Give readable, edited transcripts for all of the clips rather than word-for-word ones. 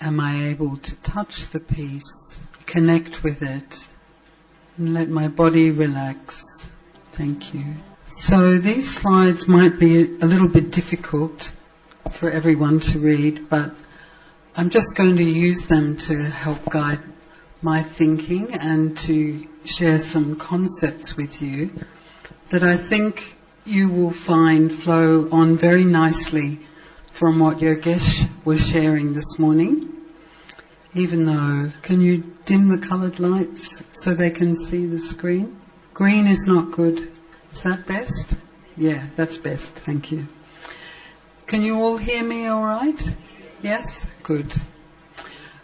am I able to touch the piece, connect with it, and let my body relax? Thank you. So these slides might be a little bit difficult for everyone to read, but I'm just going to use them to help guide my thinking and to share some concepts with you that I think you will find flow on very nicely from what Yogesh was sharing this morning. Even though, can you dim the coloured lights so they can see the screen? Green is not good. Is that best? Yeah, that's best. Thank you. Can you all hear me all right? Yes? Good.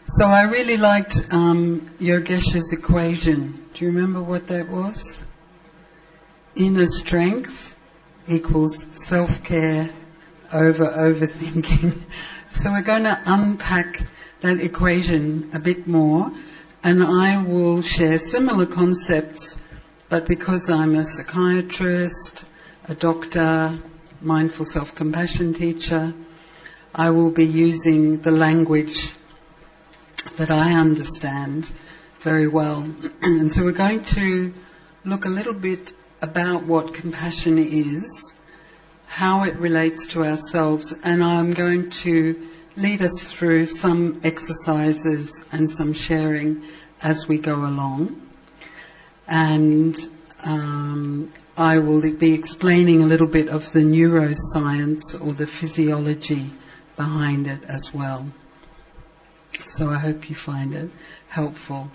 So I really liked Yogesh's equation. Do you remember what that was? Inner strength equals self-care over overthinking. So we're going to unpack that equation a bit more, and I will share similar concepts, but because I'm a psychiatrist, a doctor, mindful self-compassion teacher, I will be using the language that I understand very well. And so we're going to look a little bit about what compassion is, how it relates to ourselves, and I'm going to lead us through some exercises and some sharing as we go along. And I will be explaining a little bit of the neuroscience or the physiology behind it as well. So I hope you find it helpful.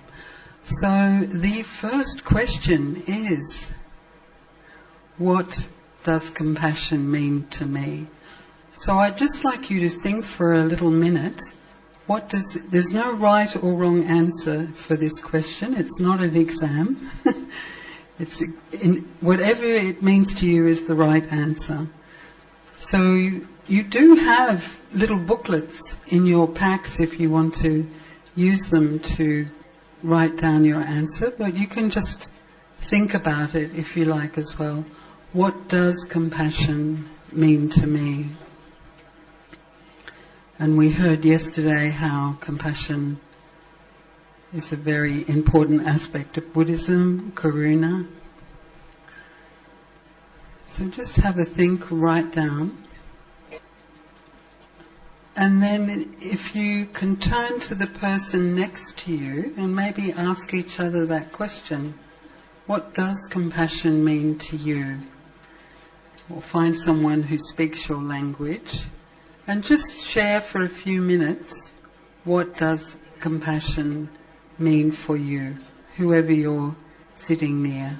So the first question is, what does compassion mean to me? So I'd just like you to think for a little minute, there's no right or wrong answer for this question. It's not an exam. Whatever it means to you is the right answer. So you do have little booklets in your packs if you want to use them to write down your answer, but you can just think about it if you like as well. What does compassion mean to me? And we heard yesterday how compassion is a very important aspect of Buddhism, karuna. So just have a think, write down. And then if you can turn to the person next to you and maybe ask each other that question, what does compassion mean to you? Or find someone who speaks your language and just share for a few minutes, what does compassion mean for you, whoever you're sitting near.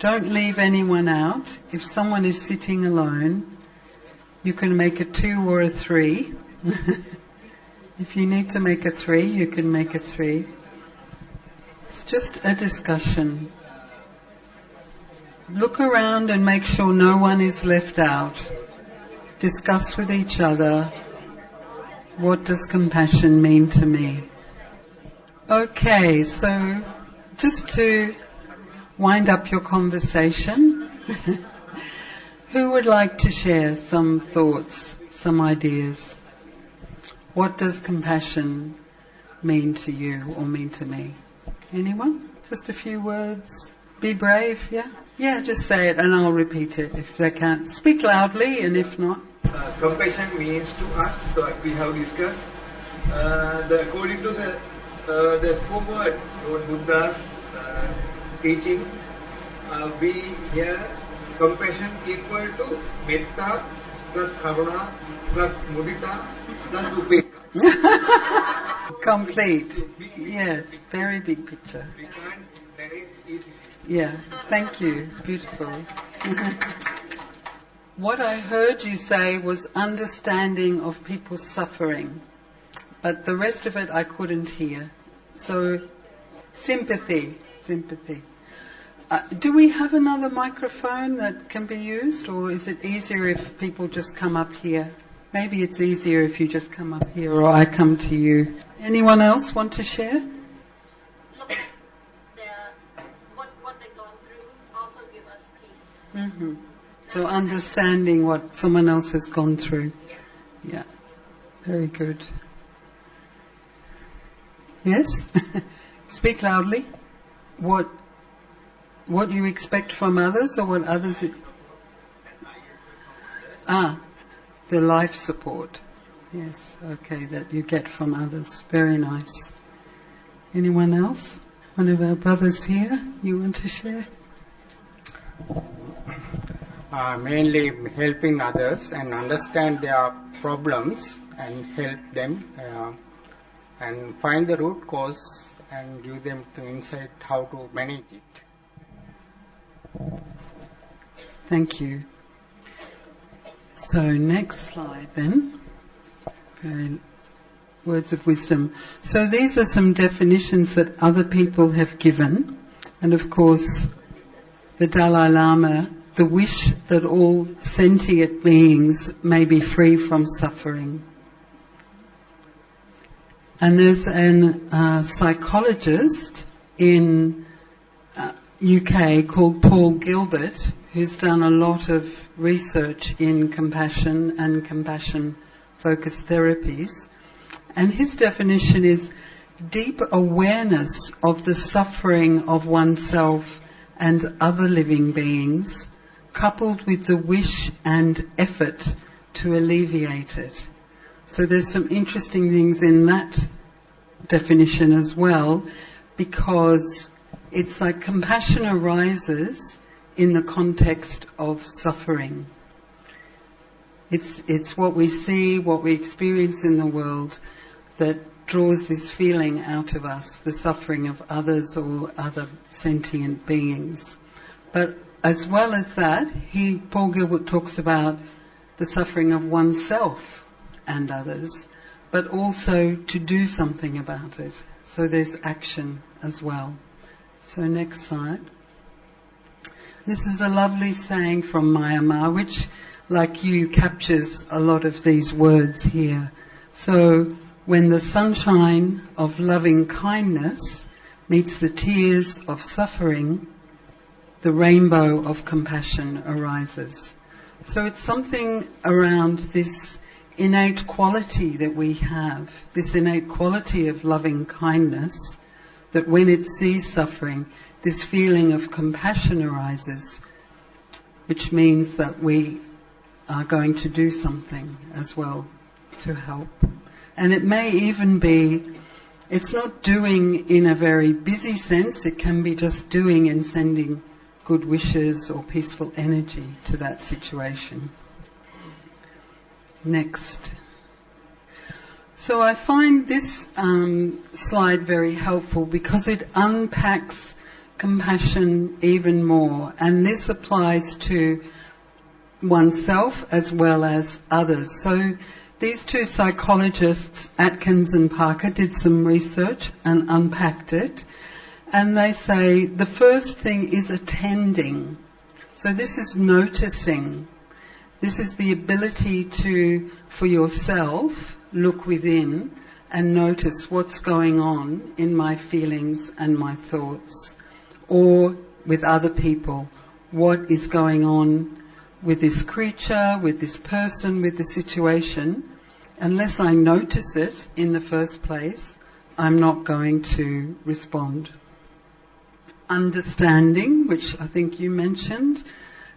Don't leave anyone out. If someone is sitting alone, you can make a 2 or a 3. If you need to make a 3, you can make a 3. It's just a discussion. Look around and make sure no one is left out. Discuss with each other, what does compassion mean to me? Okay, so just to wind up your conversation, who would like to share some thoughts, some ideas? What does compassion mean to you or mean to me? Anyone? Just a few words. Be brave, yeah? Yeah, just say it and I'll repeat it if they can't. Speak loudly, and if not. Compassion means to us, so we have discussed, according to the 4 words, Lord Buddha's teachings, we hear compassion equal to metta plus karuna plus mudita plus upekha. Complete. Yes, very big picture. We can't manage easily. Yeah, thank you. Beautiful. What I heard you say was understanding of people's suffering, but the rest of it I couldn't hear. So, sympathy. Do we have another microphone that can be used, or is it easier if people just come up here? Maybe it's easier if you just come up here, or I come to you. Anyone else want to share? Look at what they've gone through also give us peace. Mm-hmm. So understanding what someone else has gone through. Yeah. Very good. Yes? Speak loudly. What you expect from others, or what others... The life support. Yes, okay, that you get from others. Very nice. Anyone else? One of our brothers here, you want to share? Mainly helping others and understand their problems and help them and find the root cause and give them the insight how to manage it. Thank you. So next slide then. Words of wisdom. So these are some definitions that other people have given, and of course the Dalai Lama, the wish that all sentient beings may be free from suffering. And there's a psychologist in UK called Paul Gilbert who's done a lot of research in compassion and compassion-focused therapies. And his definition is deep awareness of the suffering of oneself and other living beings, coupled with the wish and effort to alleviate it. So there's some interesting things in that definition as well, because it's like compassion arises in the context of suffering. It's what we see, what we experience in the world that draws this feeling out of us, the suffering of others or other sentient beings. But as well as that, Paul Gilbert talks about the suffering of oneself and others, but also to do something about it. So there's action as well. So next slide. This is a lovely saying from Myanmar, which, like you, captures a lot of these words here. So, when the sunshine of loving kindness meets the tears of suffering, the rainbow of compassion arises. So it's something around this innate quality that we have, this innate quality of loving kindness, that when it sees suffering, this feeling of compassion arises, which means that we are going to do something as well to help. And it may even be, it's not doing in a very busy sense, it can be just doing and sending good wishes or peaceful energy to that situation. Next. So I find this slide very helpful because it unpacks compassion even more, and this applies to oneself as well as others. So these two psychologists, Atkins and Parker, did some research and unpacked it, and they say the first thing is attending. So this is noticing. This is the ability to, for yourself, look within and notice what's going on in my feelings and my thoughts, or with other people, what is going on with this creature, with this person, with the situation. Unless I notice it in the first place, I'm not going to respond. Understanding, which I think you mentioned,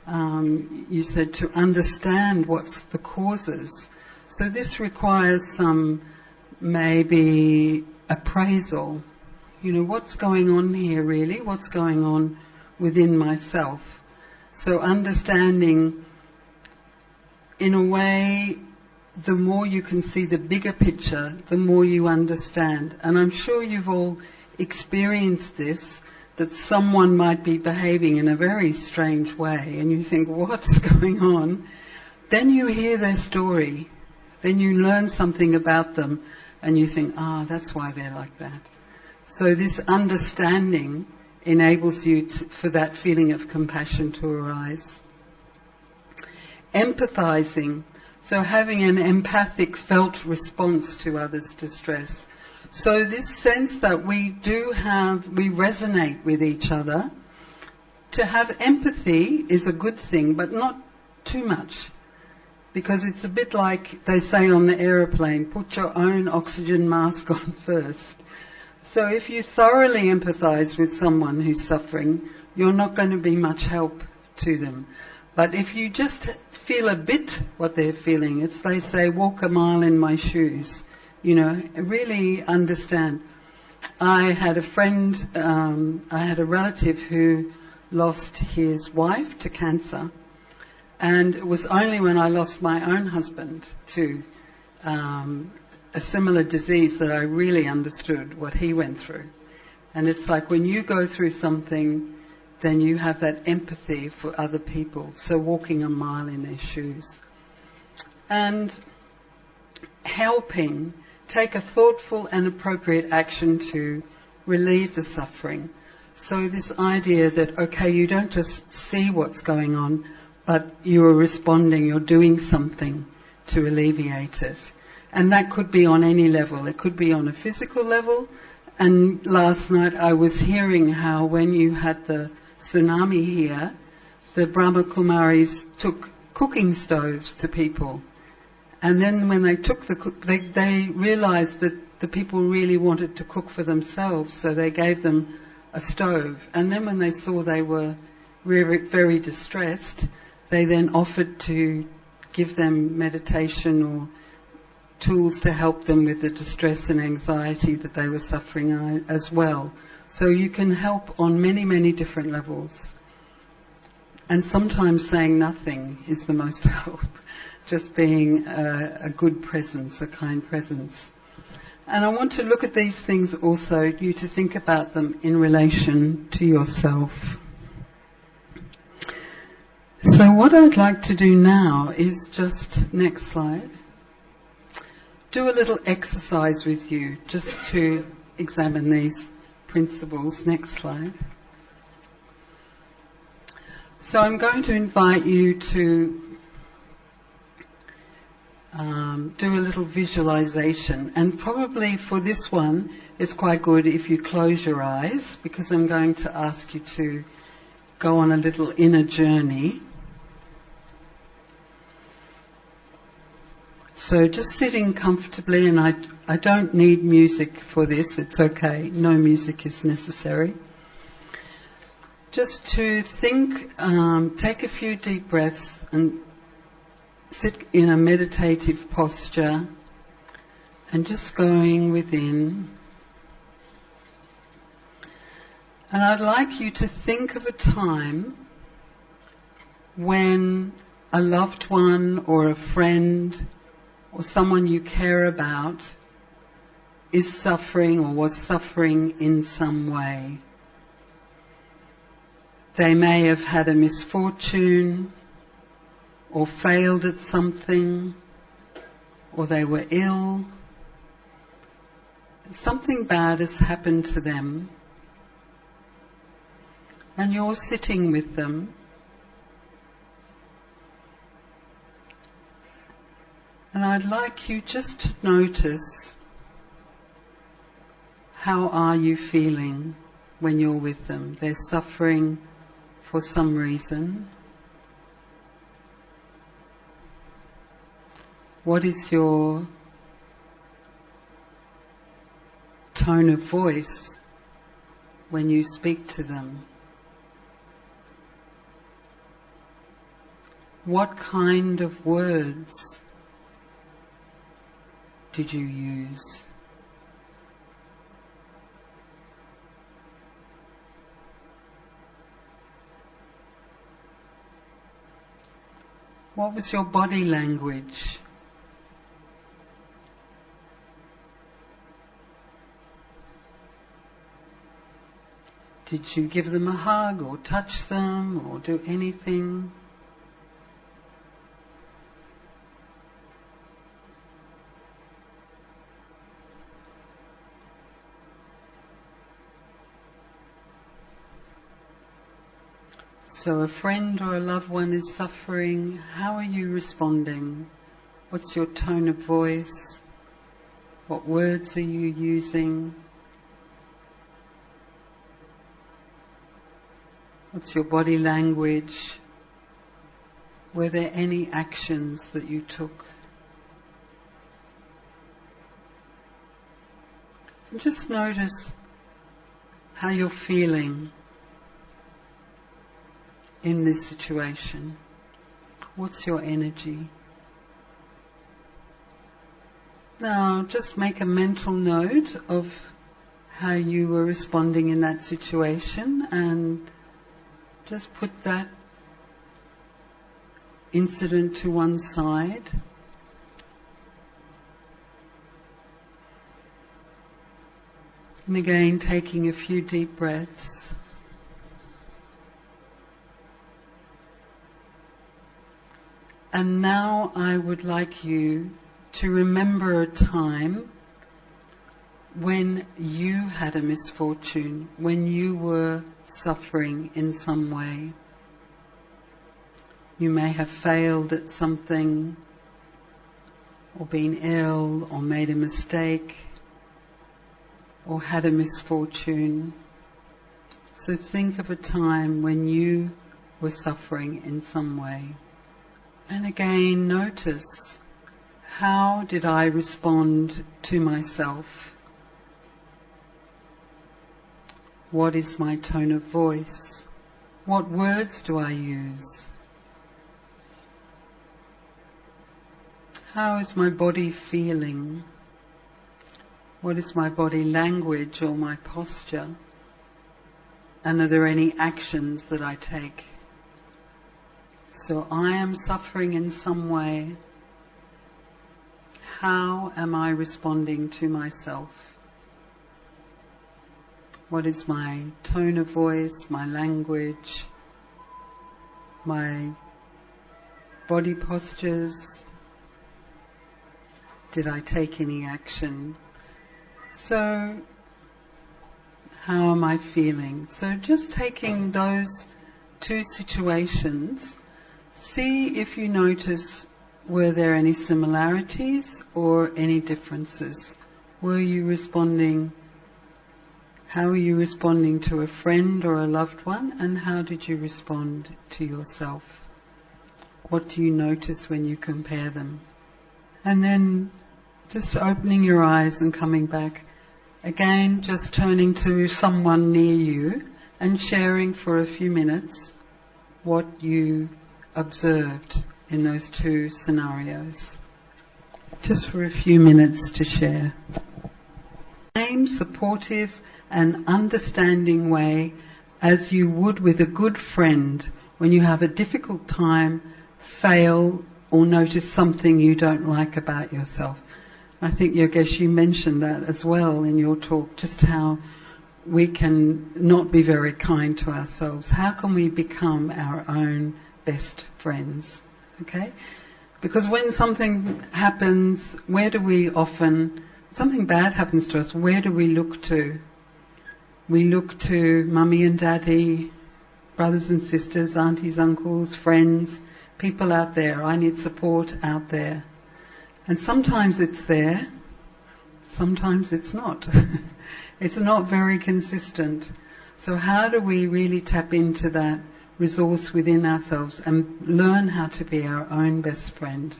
you said to understand what's the causes. So this requires some maybe appraisal. You know, what's going on here really? What's going on within myself? So understanding, in a way, the more you can see the bigger picture, the more you understand. And I'm sure you've all experienced this, that someone might be behaving in a very strange way and you think, what's going on? Then you hear their story. Then you learn something about them and you think, that's why they're like that. So this understanding enables you for that feeling of compassion to arise. Empathizing, so having an empathic felt response to others' distress. So this sense that we resonate with each other. To have empathy is a good thing, but not too much. Because it's a bit like they say on the aeroplane, put your own oxygen mask on first. So if you thoroughly empathize with someone who's suffering, you're not going to be much help to them. But if you just feel a bit what they're feeling, it's, they say, walk a mile in my shoes. You know, really understand. I had a friend, I had a relative who lost his wife to cancer. And it was only when I lost my own husband to a similar disease that I really understood what he went through. And it's like when you go through something, then you have that empathy for other people. So walking a mile in their shoes. And helping, take a thoughtful and appropriate action to relieve the suffering. So this idea that, okay, you don't just see what's going on, but you are responding, you're doing something to alleviate it. And that could be on any level. It could be on a physical level. And last night I was hearing how when you had the tsunami here, the Brahma Kumaris took cooking stoves to people. And then when they took they realized that the people really wanted to cook for themselves, so they gave them a stove. And then when they saw they were very, very distressed, they then offered to give them meditation or tools to help them with the distress and anxiety that they were suffering as well. So you can help on many, many different levels. And sometimes saying nothing is the most help. Just being a good presence, a kind presence. And I want to look at these things also, you to think about them in relation to yourself. So what I'd like to do now is just, next slide, do a little exercise with you just to examine these principles. Next slide. So I'm going to invite you to do a little visualization, and probably for this one it's quite good if you close your eyes, because I'm going to ask you to go on a little inner journey. So just sitting comfortably, and I don't need music for this, it's okay, no music is necessary. Just to think, take a few deep breaths and sit in a meditative posture and just going within. And I'd like you to think of a time when a loved one or a friend or someone you care about is suffering or was suffering in some way. They may have had a misfortune or failed at something, or they were ill. Something bad has happened to them, and you're sitting with them. And I'd like you just to notice, how are you feeling when you're with them? They're suffering for some reason. What is your tone of voice when you speak to them? What kind of words did you use? What was your body language? Did you give them a hug or touch them or do anything? So a friend or a loved one is suffering. How are you responding? What's your tone of voice? What words are you using? What's your body language? Were there any actions that you took? And just notice how you're feeling in this situation. What's your energy? Now just make a mental note of how you were responding in that situation and just put that incident to one side. And again, taking a few deep breaths. And now I would like you to remember a time when you had a misfortune, when you were suffering in some way. You may have failed at something, or been ill, or made a mistake, or had a misfortune. So think of a time when you were suffering in some way. And again, notice, how did I respond to myself? What is my tone of voice? What words do I use? How is my body feeling? What is my body language or my posture? And are there any actions that I take? So I am suffering in some way. How am I responding to myself? What is my tone of voice, my language, my body postures? Did I take any action? So, how am I feeling? So just taking those two situations, see if you notice, were there any similarities or any differences? Were you responding, how are you responding to a friend or a loved one, and how did you respond to yourself? What do you notice when you compare them? And then just opening your eyes and coming back. Again, just turning to someone near you and sharing for a few minutes what you observed in those two scenarios. Just for a few minutes to share. Same supportive and understanding way as you would with a good friend when you have a difficult time, fail, or notice something you don't like about yourself. I think, Yogesh, you mentioned that as well in your talk, just how we can not be very kind to ourselves. How can we become our own best friends? Okay? Because when something happens, something bad happens to us, where do we look to? We look to mummy and daddy, brothers and sisters, aunties, uncles, friends, people out there. I need support out there. And sometimes it's there, sometimes it's not. It's not very consistent. So how do we really tap into that resource within ourselves and learn how to be our own best friend?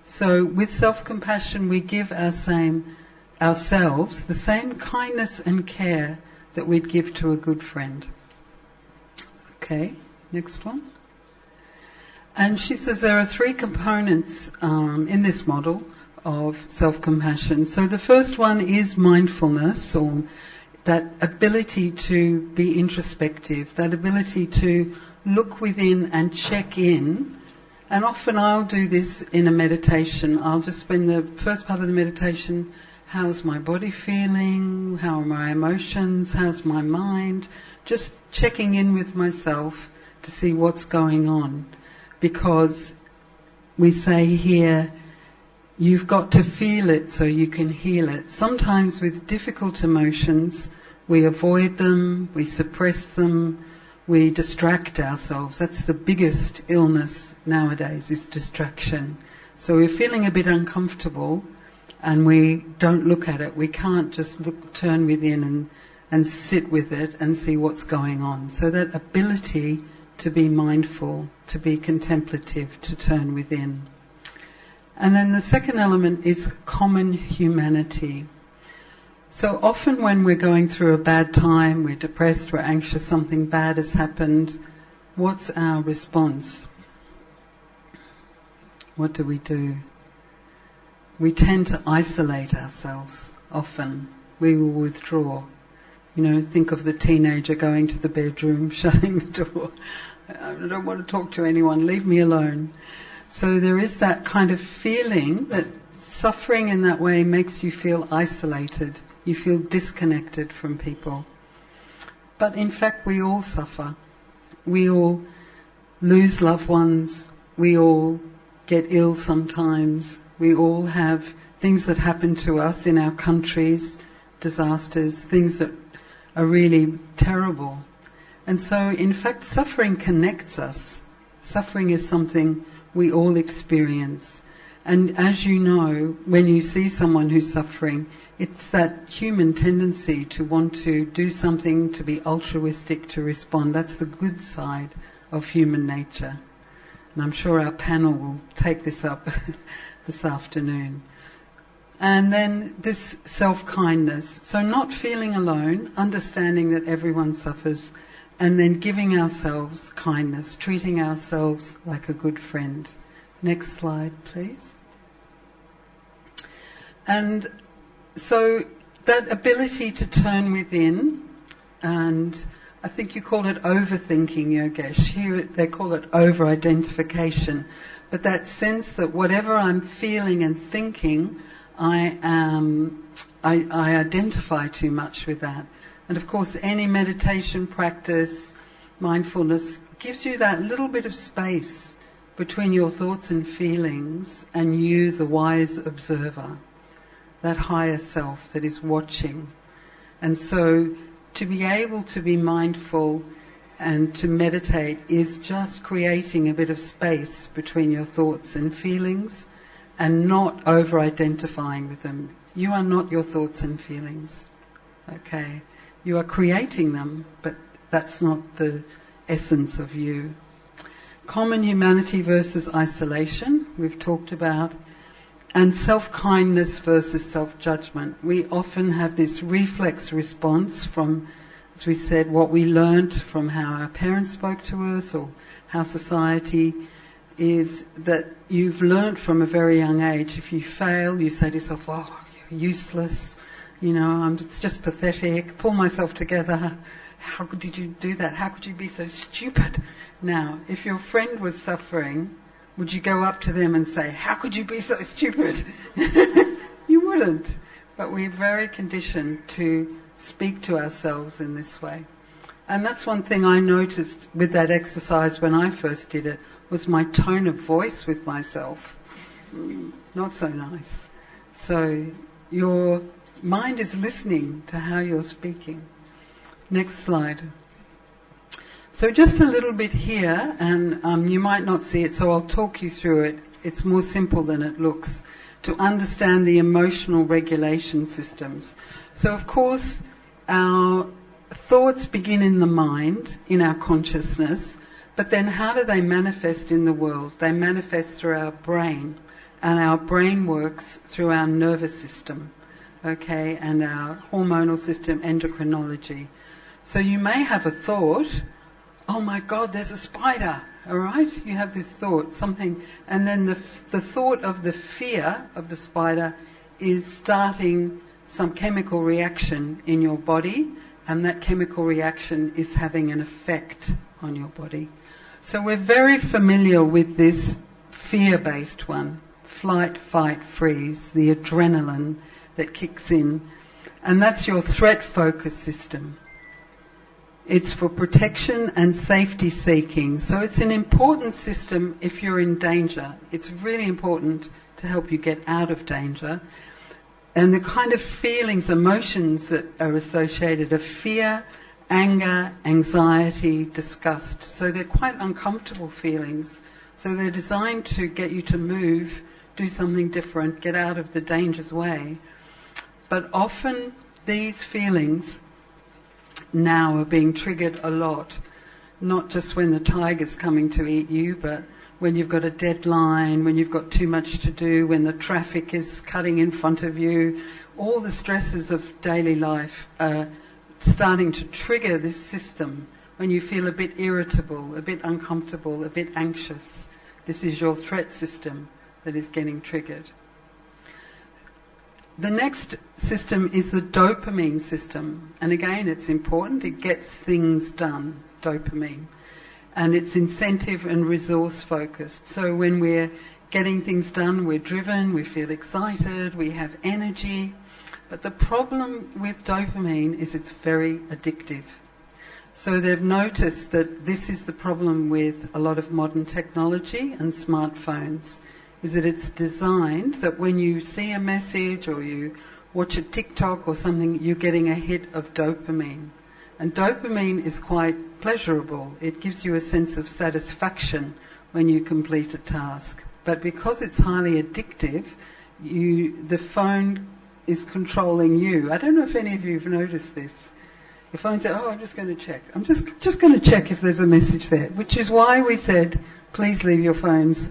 So with self-compassion, we give ourselves the same kindness and care that we'd give to a good friend. Okay, next one. And she says there are three components in this model of self-compassion. So the first one is mindfulness, or that ability to be introspective, that ability to look within and check in. And often I'll do this in a meditation. I'll just spend the first part of the meditation, how's my body feeling? How are my emotions? How's my mind? Just checking in with myself to see what's going on. Because we say here, you've got to feel it so you can heal it. Sometimes with difficult emotions, we avoid them, we suppress them, we distract ourselves. That's the biggest illness nowadays, is distraction. So we're feeling a bit uncomfortable and we don't look at it. We can't just turn within and sit with it and see what's going on. So that ability to be mindful, to be contemplative, to turn within. And then the second element is common humanity. So often when we're going through a bad time, we're depressed, we're anxious, something bad has happened, what's our response? What do? We tend to isolate ourselves often. We will withdraw. Think of the teenager going to the bedroom, shutting the door. I don't want to talk to anyone, leave me alone. So there is that kind of feeling that suffering in that way makes you feel isolated. You feel disconnected from people. But in fact, we all suffer. We all lose loved ones. We all get ill sometimes. We all have things that happen to us in our countries, disasters, things that are really terrible. And so, in fact, suffering connects us. Suffering is something we all experience. And as you know, when you see someone who's suffering, it's that human tendency to want to do something, to be altruistic, to respond. That's the good side of human nature. And I'm sure our panel will take this up this afternoon. And then this self-kindness. So not feeling alone, understanding that everyone suffers, and then giving ourselves kindness, treating ourselves like a good friend. Next slide, please. And so that ability to turn within, and I think you called it overthinking, Yogesh. Here they call it over-identification. But that sense that whatever I'm feeling and thinking, I identify too much with that. And of course, any meditation practice, mindfulness, gives you that little bit of space between your thoughts and feelings and you, the wise observer, that higher self that is watching. And so to be able to be mindful and to meditate is just creating a bit of space between your thoughts and feelings and not over-identifying with them. You are not your thoughts and feelings. Okay? You are creating them, but that's not the essence of you. Common humanity versus isolation, we've talked about. And self-kindness versus self-judgment. We often have this reflex response from, as we said, what we learnt from how our parents spoke to us or how society is, that you've learnt from a very young age. If you fail, you say to yourself, oh, you're useless, it's just pathetic, pull myself together. How did you do that? How could you be so stupid? Now, if your friend was suffering, would you go up to them and say, how could you be so stupid? You wouldn't. But we're very conditioned to speak to ourselves in this way. And that's one thing I noticed with that exercise when I first did it, was my tone of voice with myself. Not so nice. So your mind is listening to how you're speaking. Next slide. So just a little bit here, and you might not see it, so I'll talk you through it. It's more simple than it looks, to understand the emotional regulation systems. So of course, our thoughts begin in the mind, in our consciousness, but then how do they manifest in the world? They manifest through our brain, and our brain works through our nervous system, okay, and our hormonal system, endocrinology. So you may have a thought, oh my God, there's a spider, all right? You have this thought, something, and then the thought of the fear of the spider is starting some chemical reaction in your body, and that chemical reaction is having an effect on your body. So we're very familiar with this fear-based one, flight, fight, freeze, the adrenaline that kicks in, and that's your threat focus system. It's for protection and safety seeking. So it's an important system if you're in danger. It's really important to help you get out of danger. And the kind of feelings, emotions that are associated are fear, anger, anxiety, disgust. So they're quite uncomfortable feelings. So they're designed to get you to move, do something different, get out of the danger's way. But often these feelings now are being triggered a lot, not just when the tiger's coming to eat you, but when you've got a deadline, when you've got too much to do, when the traffic is cutting in front of you, all the stresses of daily life are starting to trigger this system. When you feel a bit irritable, a bit uncomfortable, a bit anxious, this is your threat system that is getting triggered. The next system is the dopamine system. And again, it's important. It gets things done, dopamine. And it's incentive and resource focused. So when we're getting things done, we're driven, we feel excited, we have energy. But the problem with dopamine is it's very addictive. So they've noticed that this is the problem with a lot of modern technology and smartphones, is that it's designed that when you see a message or you watch a TikTok or something, you're getting a hit of dopamine. And dopamine is quite pleasurable. It gives you a sense of satisfaction when you complete a task. But because it's highly addictive, the phone is controlling you. I don't know if any of you have noticed this. Your phone says, I'm just going to check. I'm just going to check if there's a message there, which is why we said, please leave your phones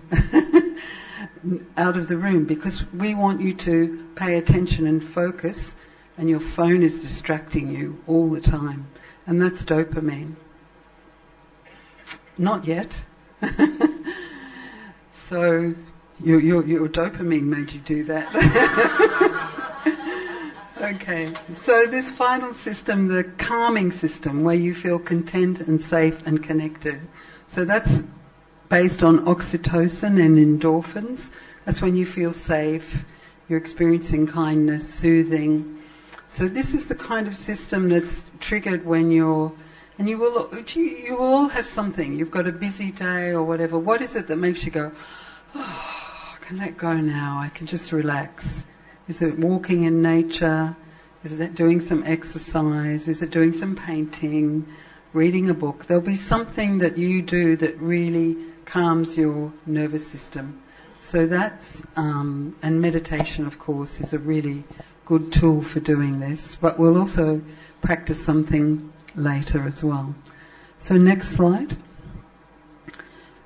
out of the room, because we want you to pay attention and focus, and your phone is distracting you all the time. And that's dopamine. Not yet. So your dopamine made you do that. Okay, so this final system, the calming system, where you feel content and safe and connected. So that's based on oxytocin and endorphins. That's when you feel safe, you're experiencing kindness, soothing. So this is the kind of system that's triggered when you will all have something. You've got a busy day or whatever. What is it that makes you go, I can let go now, I can just relax? Is it walking in nature? Is it doing some exercise? Is it doing some painting? Reading a book? There'll be something that you do that really calms your nervous system. So that's, and meditation, of course, is a really good tool for doing this. But we'll also practice something later as well. So next slide.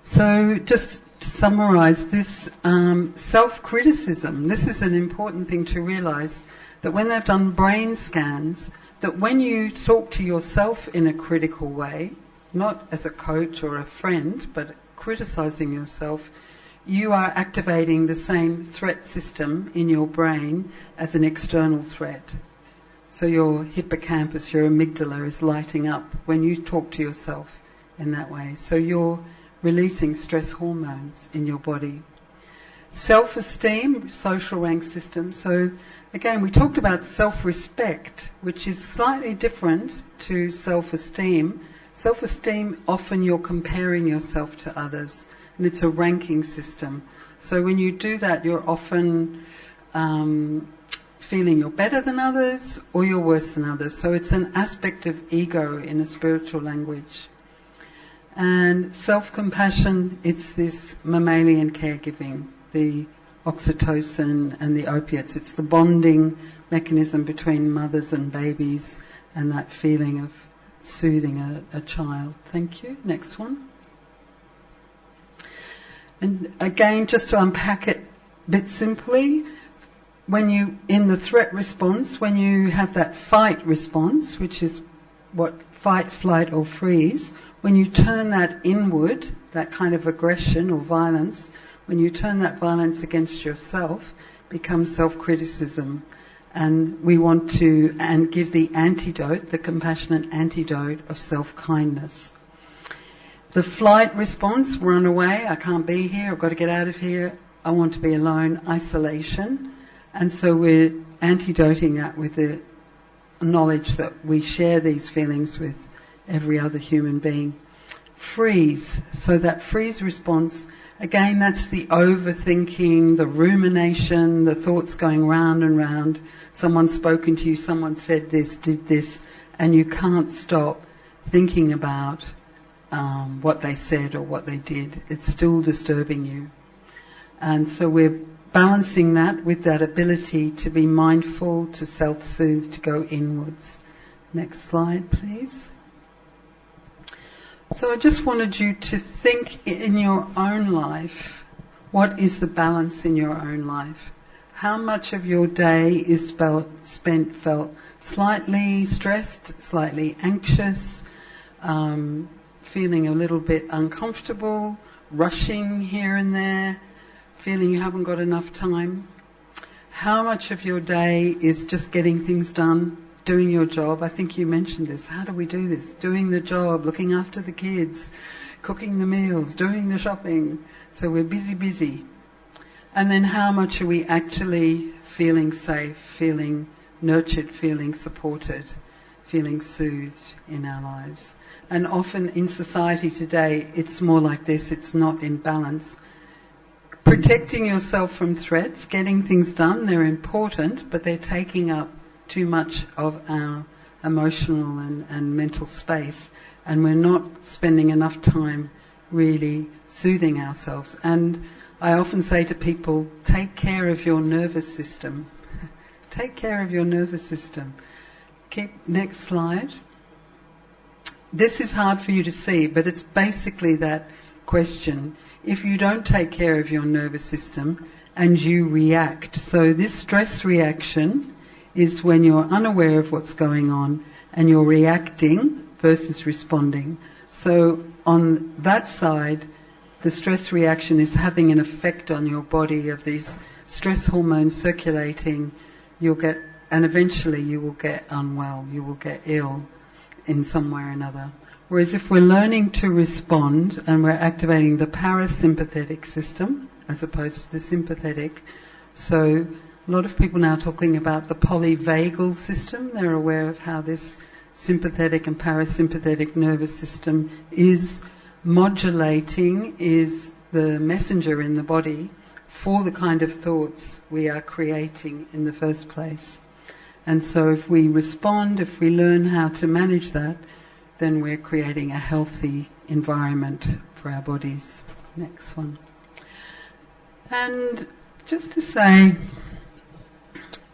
So just to summarise this self-criticism, this is an important thing to realise, that when they've done brain scans, that when you talk to yourself in a critical way, not as a coach or a friend, but criticising yourself, you are activating the same threat system in your brain as an external threat. So your hippocampus, your amygdala is lighting up when you talk to yourself in that way. So you're releasing stress hormones in your body. Self-esteem, social rank system. So again, we talked about self-respect, which is slightly different to self-esteem. Self-esteem, often you're comparing yourself to others, and it's a ranking system. So when you do that, you're often feeling you're better than others or you're worse than others. So it's an aspect of ego in a spiritual language. And self-compassion, it's this mammalian caregiving, the oxytocin and the opiates. It's the bonding mechanism between mothers and babies and that feeling of soothing a child. Thank you. Next one. And again, just to unpack it a bit simply, when you, in the threat response, when you have that fight response, which is what fight, flight or freeze, when you turn that inward, that kind of aggression or violence, when you turn that violence against yourself, becomes self-criticism. And we want to give the antidote, the compassionate antidote of self-kindness. The flight response, run away, I can't be here, I've got to get out of here, I want to be alone, isolation. And so we're antidoting that with the knowledge that we share these feelings with every other human being. Freeze. So that freeze response, again, that's the overthinking, the rumination, the thoughts going round and round. Someone's spoken to you, someone said this, did this, and you can't stop thinking about what they said or what they did. It's still disturbing you. And so we're balancing that with that ability to be mindful, to self-soothe, to go inwards. Next slide, please. So I just wanted you to think in your own life, what is the balance in your own life? How much of your day is felt slightly stressed, slightly anxious, feeling a little bit uncomfortable, rushing here and there, feeling you haven't got enough time? How much of your day is just getting things done, doing your job? I think you mentioned this. How do we do this? Doing the job, looking after the kids, cooking the meals, doing the shopping. So we're busy. And then how much are we actually feeling safe, feeling nurtured, feeling supported, feeling soothed in our lives? And often in society today, it's more like this, it's not in balance. Protecting yourself from threats, getting things done, they're important, but they're taking up too much of our emotional and mental space, and we're not spending enough time really soothing ourselves. And I often say to people, take care of your nervous system. Take care of your nervous system. Next slide. This is hard for you to see, but it's basically that question. If you don't take care of your nervous system and you react, so this stress reaction is when you're unaware of what's going on and you're reacting versus responding. So on that side, the stress reaction is having an effect on your body of these stress hormones circulating. And eventually you will get unwell, you will get ill in some way or another. Whereas if we're learning to respond and we're activating the parasympathetic system as opposed to the sympathetic, so a lot of people now are talking about the polyvagal system. They're aware of how this sympathetic and parasympathetic nervous system is modulating, is the messenger in the body for the kind of thoughts we are creating in the first place. And so if we respond, if we learn how to manage that, then we're creating a healthy environment for our bodies. Next one. And just to say,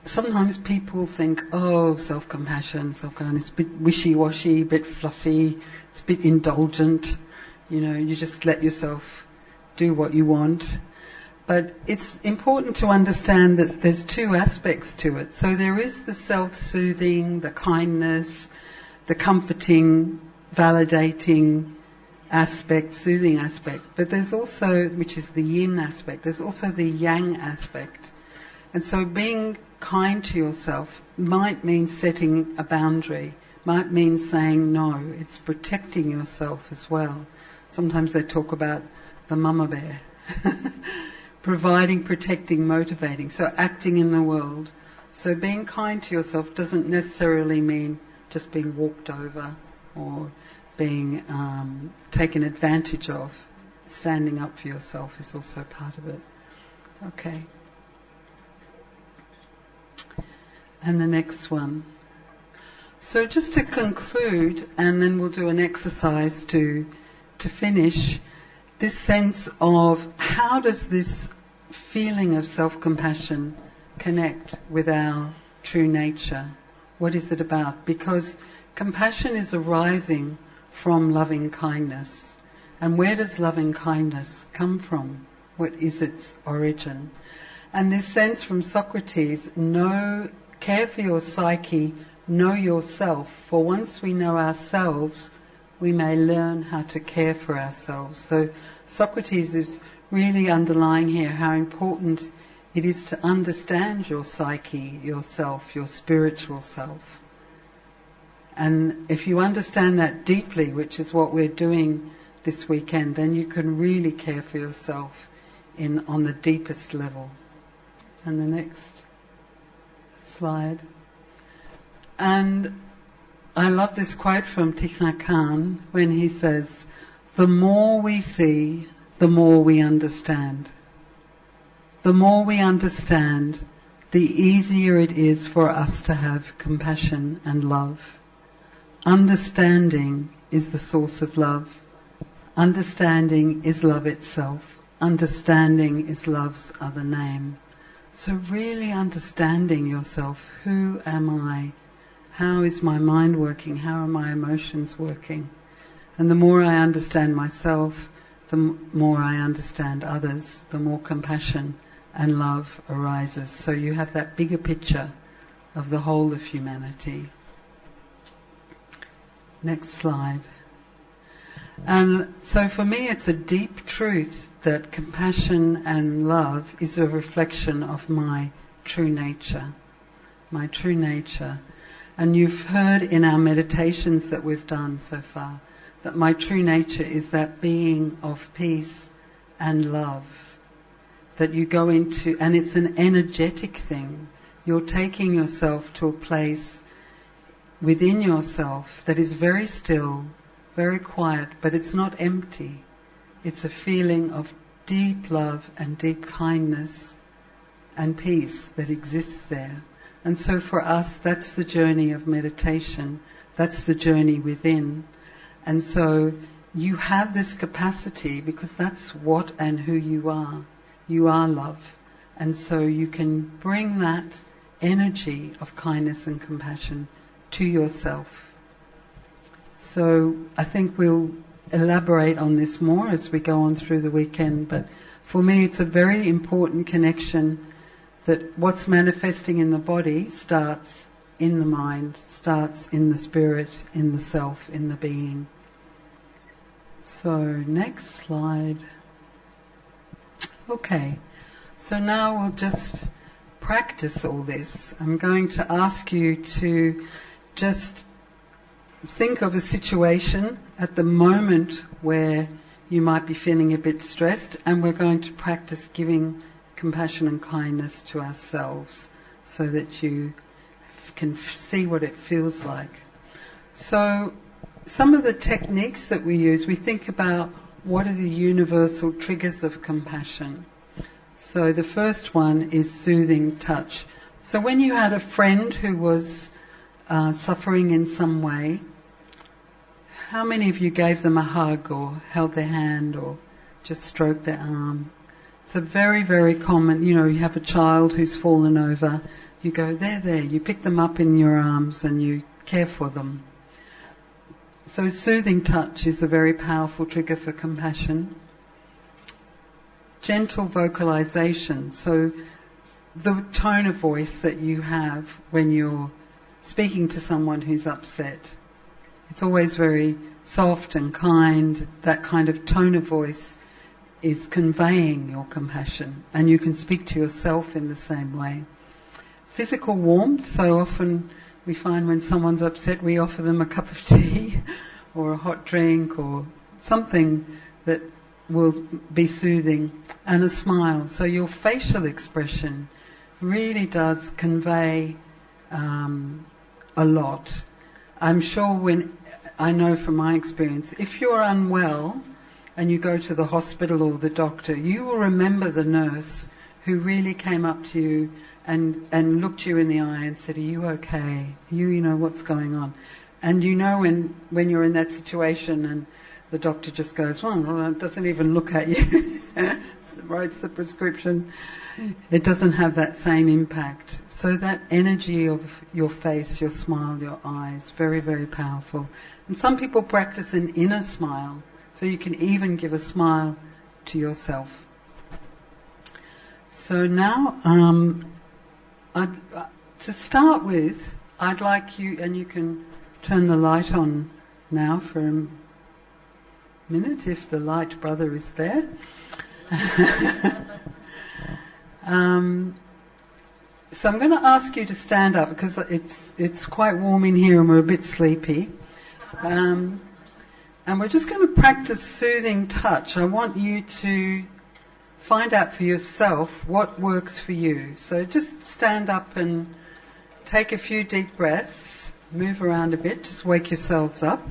sometimes people think, oh, self-compassion, self-kindness, a bit wishy-washy, a bit fluffy, it's a bit indulgent. You just let yourself do what you want. But it's important to understand that there's two aspects to it. So there is the self-soothing, the kindness, the comforting, validating aspect, soothing aspect. But there's also, which is the yin aspect, there's also the yang aspect. And so being kind to yourself might mean setting a boundary, might mean saying no. It's protecting yourself as well. Sometimes they talk about the mama bear. Providing, protecting, motivating. So acting in the world. So being kind to yourself doesn't necessarily mean just being walked over or being taken advantage of. Standing up for yourself is also part of it. Okay. And the next one. So just to conclude, and then we'll do an exercise to finish, this sense of how does this feeling of self-compassion connect with our true nature? What is it about? Because compassion is arising from loving kindness. And where does loving kindness come from? What is its origin? And this sense from Socrates, care for your psyche, know yourself. For once we know ourselves, we may learn how to care for ourselves. So Socrates is really underlying here how important it is to understand your psyche, yourself, your spiritual self. And if you understand that deeply, which is what we're doing this weekend, then you can really care for yourself on the deepest level. And the next slide. And I love this quote from Thich Nhat Hanh when he says, the more we see, the more we understand. The more we understand, the easier it is for us to have compassion and love. Understanding is the source of love. Understanding is love itself. Understanding is love's other name. So really understanding yourself. Who am I? How is my mind working? How are my emotions working? And the more I understand myself, the more I understand others, the more compassion and love arises. So you have that bigger picture of the whole of humanity. Next slide. And so for me it's a deep truth that compassion and love is a reflection of my true nature. My true nature. And you've heard in our meditations that we've done so far that my true nature is that being of peace and love. That you go into, and it's an energetic thing. You're taking yourself to a place within yourself that is very still, very quiet, but it's not empty. It's a feeling of deep love and deep kindness and peace that exists there. And so for us, that's the journey of meditation. That's the journey within. And so you have this capacity because that's what and who you are. You are love. And so you can bring that energy of kindness and compassion to yourself. So I think we'll elaborate on this more as we go on through the weekend. But for me, it's a very important connection that what's manifesting in the body starts in the mind, starts in the spirit, in the self, in the being. So next slide. Okay, so now we'll just practice all this. I'm going to ask you to just think of a situation at the moment where you might be feeling a bit stressed, and we're going to practice giving compassion and kindness to ourselves so that you can see what it feels like. So some of the techniques that we use, we think about what are the universal triggers of compassion. So the first one is soothing touch. So when you had a friend who was suffering in some way, how many of you gave them a hug or held their hand or just stroked their arm? It's a very, very common, you have a child who's fallen over, you go, there, you pick them up in your arms and you care for them. So soothing touch is a very powerful trigger for compassion. Gentle vocalization, so the tone of voice that you have when you're speaking to someone who's upset. It's always very soft and kind. That kind of tone of voice is conveying your compassion, and you can speak to yourself in the same way. Physical warmth, so often we find when someone's upset we offer them a cup of tea or a hot drink or something that will be soothing, and a smile. So your facial expression really does convey a lot. I'm sure I know from my experience, if you're unwell and you go to the hospital or the doctor, you will remember the nurse who really came up to you and looked you in the eye and said, are you okay? You know what's going on. And you know when you're in that situation and the doctor just goes, well, it doesn't even look at you, writes the prescription, it doesn't have that same impact. So that energy of your face, your smile, your eyes, very, very powerful. And some people practice an inner smile, so you can even give a smile to yourself. So now, to start with, I'd like you, and you can turn the light on now for a minute if the light brother is there. So I'm going to ask you to stand up because it's quite warm in here and we're a bit sleepy. And we're just going to practice soothing touch. I want you to find out for yourself what works for you. So just stand up and take a few deep breaths. Move around a bit. Just wake yourselves up.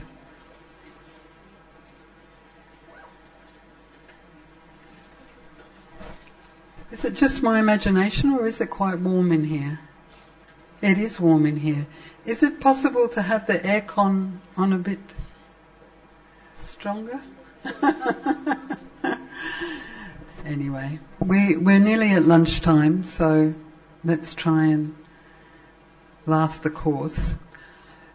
Is it just my imagination or is it quite warm in here? It is warm in here. Is it possible to have the aircon on a bit stronger? Anyway, we're nearly at lunchtime, so let's try and last the course.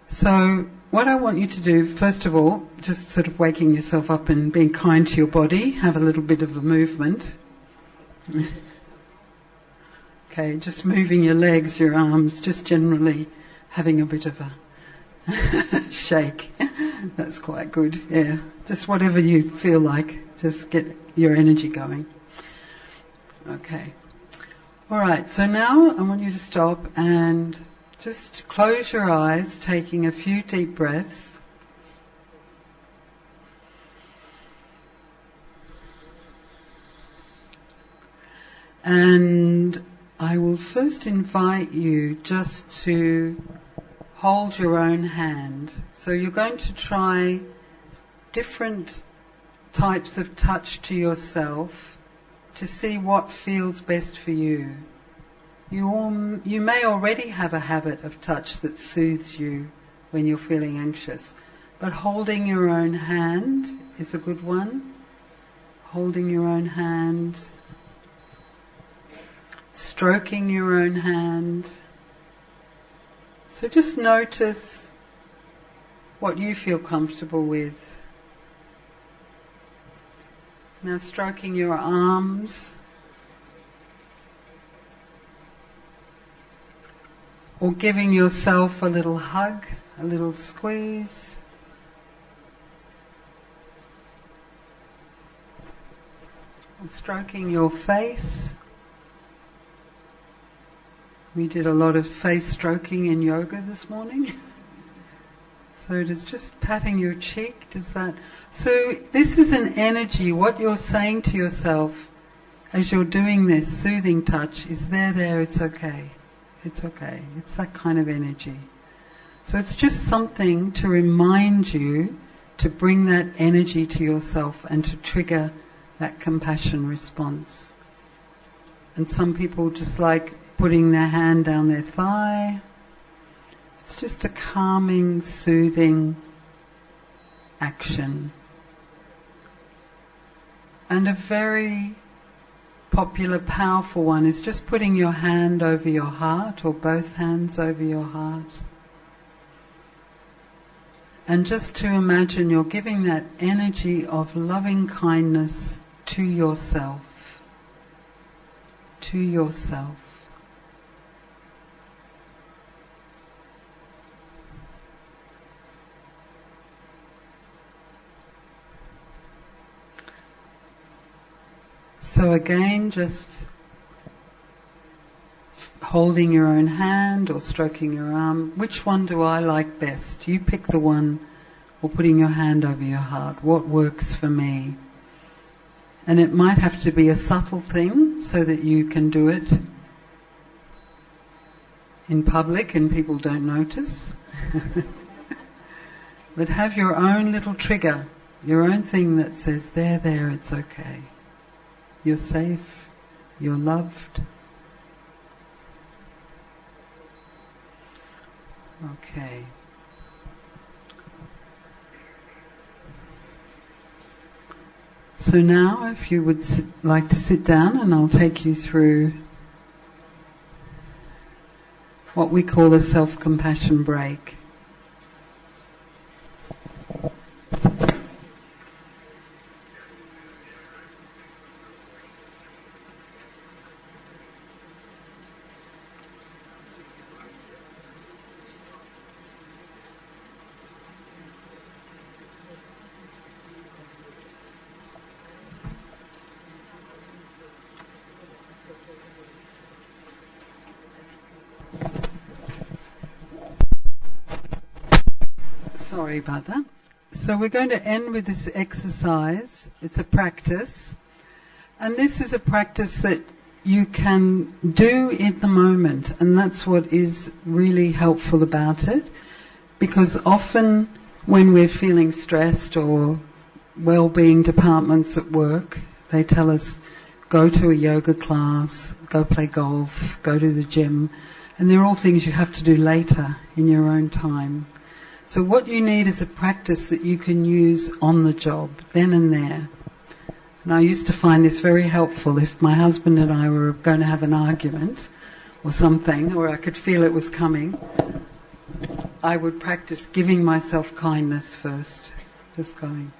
So what I want you to do, first of all, just sort of waking yourself up and being kind to your body, have a little bit of a movement. Okay, just moving your legs, your arms, just generally having a bit of a shake. That's quite good, yeah. Just whatever you feel like, just get your energy going. Okay. Alright, so now I want you to stop and just close your eyes, taking a few deep breaths. And I will first invite you just to hold your own hand. So you're going to try different types of touch to yourself to see what feels best for you. You may already have a habit of touch that soothes you when you're feeling anxious, but holding your own hand is a good one. Holding your own hand, stroking your own hand. So just notice what you feel comfortable with. Now stroking your arms, or giving yourself a little hug, a little squeeze. Or stroking your face. We did a lot of face stroking in yoga this morning. So it is just patting your cheek, does that... So this is an energy, what you're saying to yourself as you're doing this soothing touch is there, it's okay. It's okay. It's that kind of energy. So it's just something to remind you to bring that energy to yourself and to trigger that compassion response. And some people just like putting their hand down their thigh. It's just a calming, soothing action. And a very popular, powerful one is just putting your hand over your heart, or both hands over your heart. And just to imagine you're giving that energy of loving kindness to yourself. To yourself. So again, just holding your own hand or stroking your arm. Which one do I like best? You pick the one, or putting your hand over your heart. What works for me? And it might have to be a subtle thing so that you can do it in public and people don't notice. But have your own little trigger, your own thing that says, there, it's okay. You're safe, you're loved. Okay. So now if you would like to sit down, and I'll take you through what we call a self-compassion break. Sorry about that. So we're going to end with this exercise. It's a practice. And this is a practice that you can do in the moment. And that's what is really helpful about it. Because often when we're feeling stressed, or well-being departments at work, they tell us, go to a yoga class, go play golf, go to the gym. And they're all things you have to do later in your own time. So what you need is a practice that you can use on the job, then and there. And I used to find this very helpful if my husband and I were going to have an argument or something, or I could feel it was coming. I would practice giving myself kindness first, just going.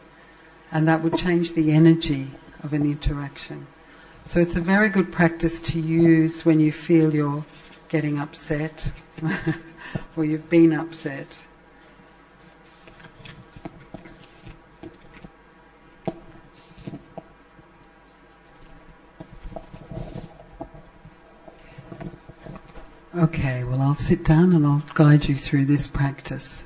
And that would change the energy of an interaction. So it's a very good practice to use when you feel you're getting upset or you've been upset. Okay, well, I'll sit down and I'll guide you through this practice.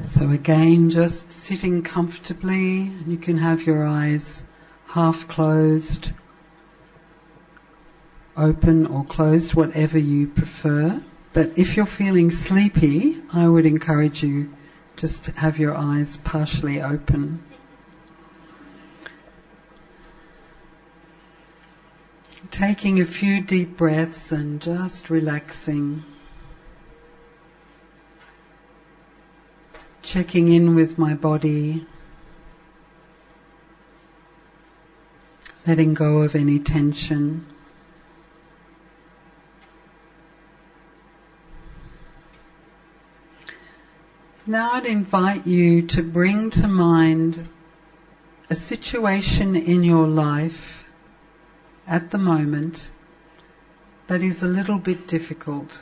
So again, just sitting comfortably, and you can have your eyes half closed, open or closed, whatever you prefer. But if you're feeling sleepy, I would encourage you just to have your eyes partially open. Taking a few deep breaths and just relaxing. Checking in with my body. Letting go of any tension. Now I'd invite you to bring to mind a situation in your life at the moment that is a little bit difficult,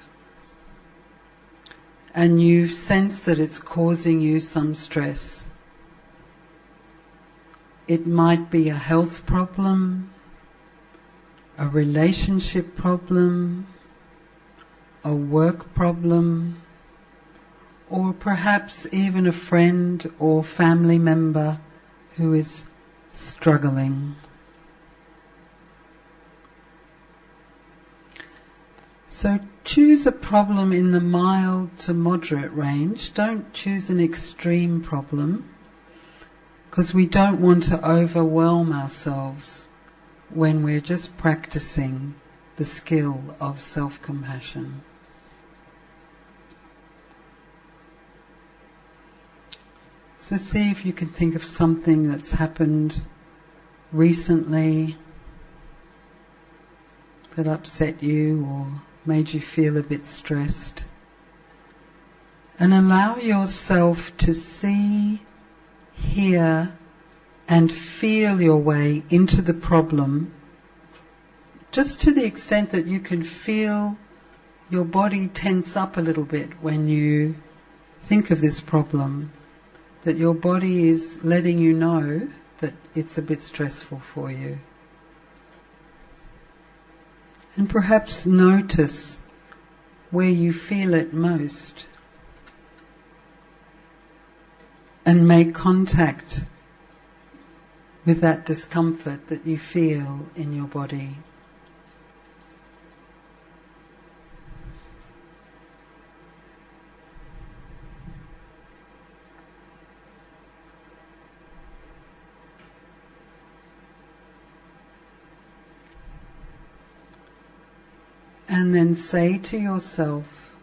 and you sense that it's causing you some stress. It might be a health problem, a relationship problem, a work problem, or perhaps even a friend or family member who is struggling. So choose a problem in the mild to moderate range. Don't choose an extreme problem, because we don't want to overwhelm ourselves when we're just practicing the skill of self-compassion. So see if you can think of something that's happened recently that upset you or made you feel a bit stressed. And allow yourself to see, hear and feel your way into the problem, just to the extent that you can feel your body tense up a little bit when you think of this problem, that your body is letting you know that it's a bit stressful for you. And perhaps notice where you feel it most, and make contact with that discomfort that you feel in your body. And then say to yourself,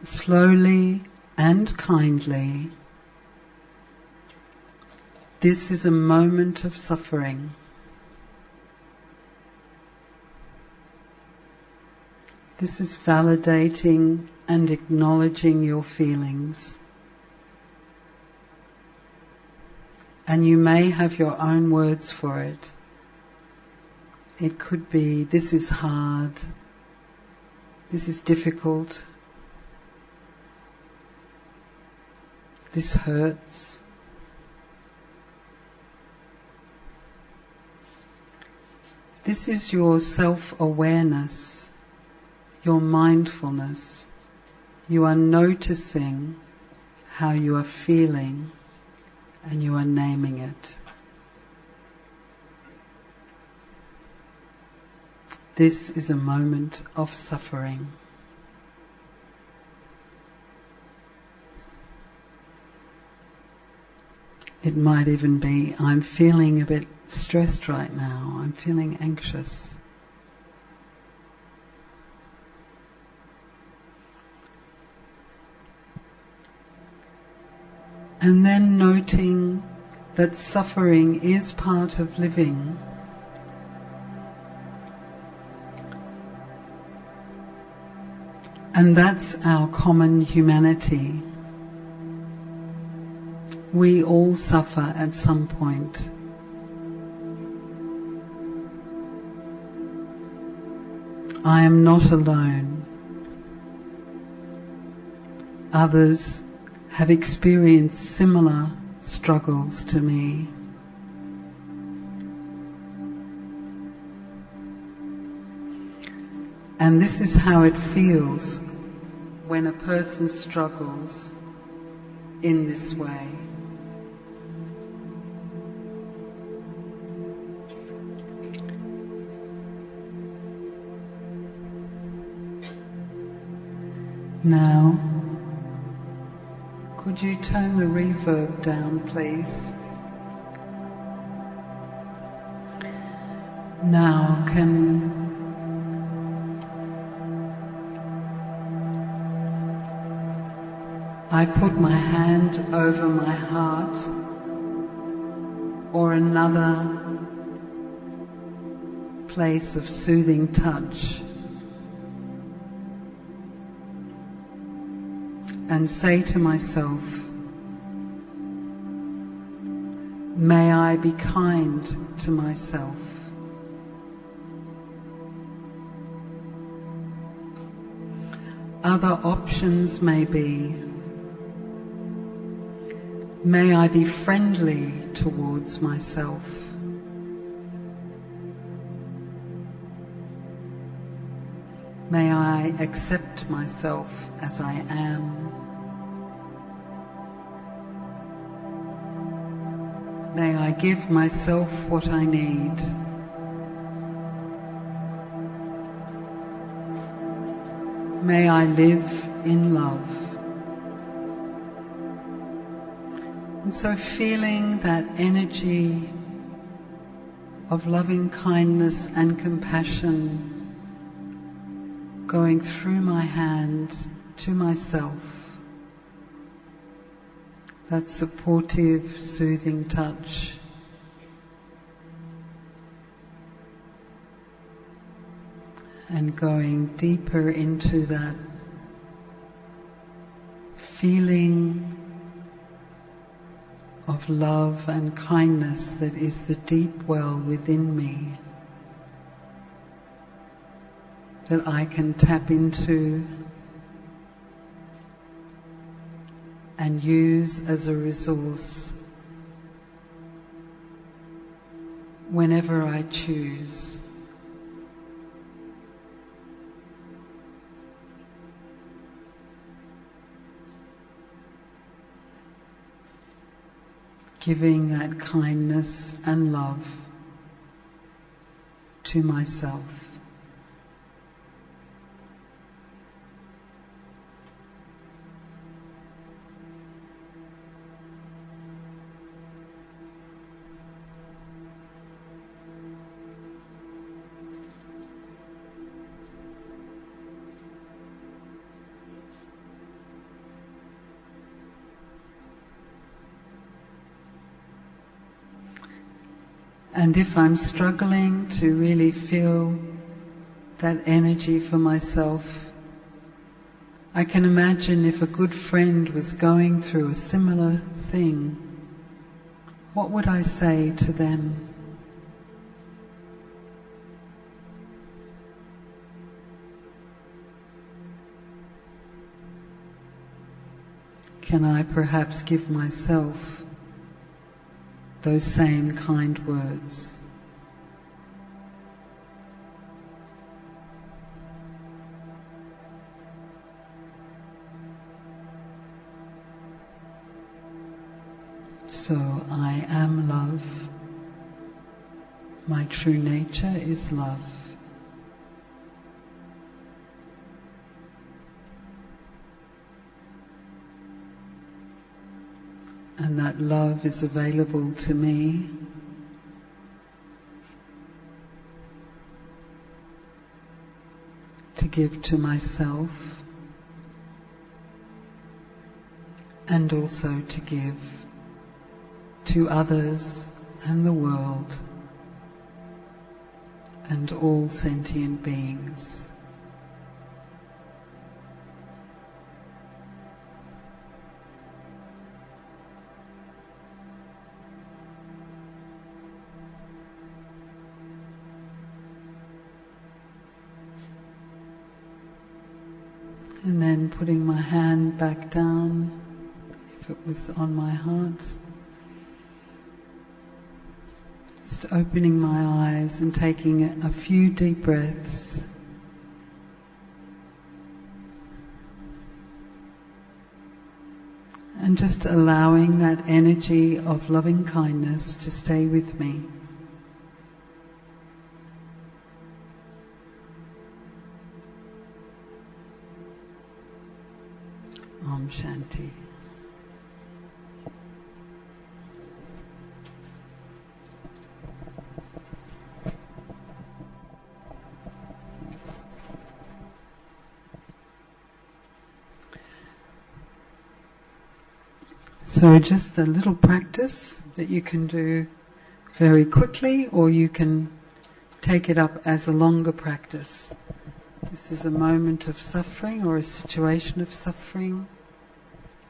slowly and kindly, this is a moment of suffering. This is validating and acknowledging your feelings. And you may have your own words for it. It could be, this is hard. This is difficult. This hurts. This is your self-awareness, your mindfulness. You are noticing how you are feeling and you are naming it. This is a moment of suffering. It might even be, I'm feeling a bit stressed right now, I'm feeling anxious. And then noting that suffering is part of living. And that's our common humanity. We all suffer at some point. I am not alone. Others have experienced similar struggles to me. And this is how it feels when a person struggles in this way. Now, could you turn the reverb down, please? Now, I put my hand over my heart or another place of soothing touch and say to myself, may I be kind to myself. Other options may be, may I be friendly towards myself. May I accept myself as I am. May I give myself what I need. May I live in love. And so feeling that energy of loving kindness and compassion going through my hand to myself, that supportive, soothing touch. And going deeper into that feeling of love and kindness that is the deep well within me, that I can tap into and use as a resource whenever I choose. Giving that kindness and love to myself. And if I'm struggling to really feel that energy for myself, I can imagine if a good friend was going through a similar thing, what would I say to them? Can I perhaps give myself those same kind words? So I am love. My true nature is love. And that love is available to me to give to myself and also to give to others and the world and all sentient beings. And then putting my hand back down if it was on my heart. Just opening my eyes and taking a few deep breaths. And just allowing that energy of loving kindness to stay with me. Om Shanti. So just a little practice that you can do very quickly, or you can take it up as a longer practice. This is a moment of suffering or a situation of suffering.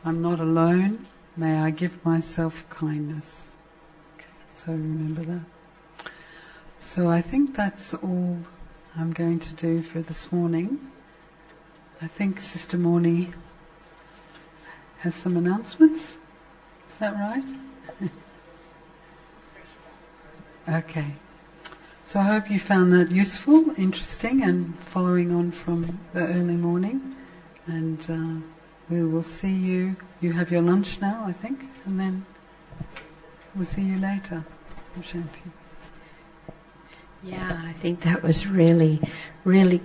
I'm not alone. May I give myself kindness. Okay, so remember that. So I think that's all I'm going to do for this morning. I think Sister Morny has some announcements. Is that right? Okay. So I hope you found that useful, interesting, and following on from the early morning. And we will see you. You have your lunch now, I think, and then we'll see you later. Shanti. Yeah, I think that was really, really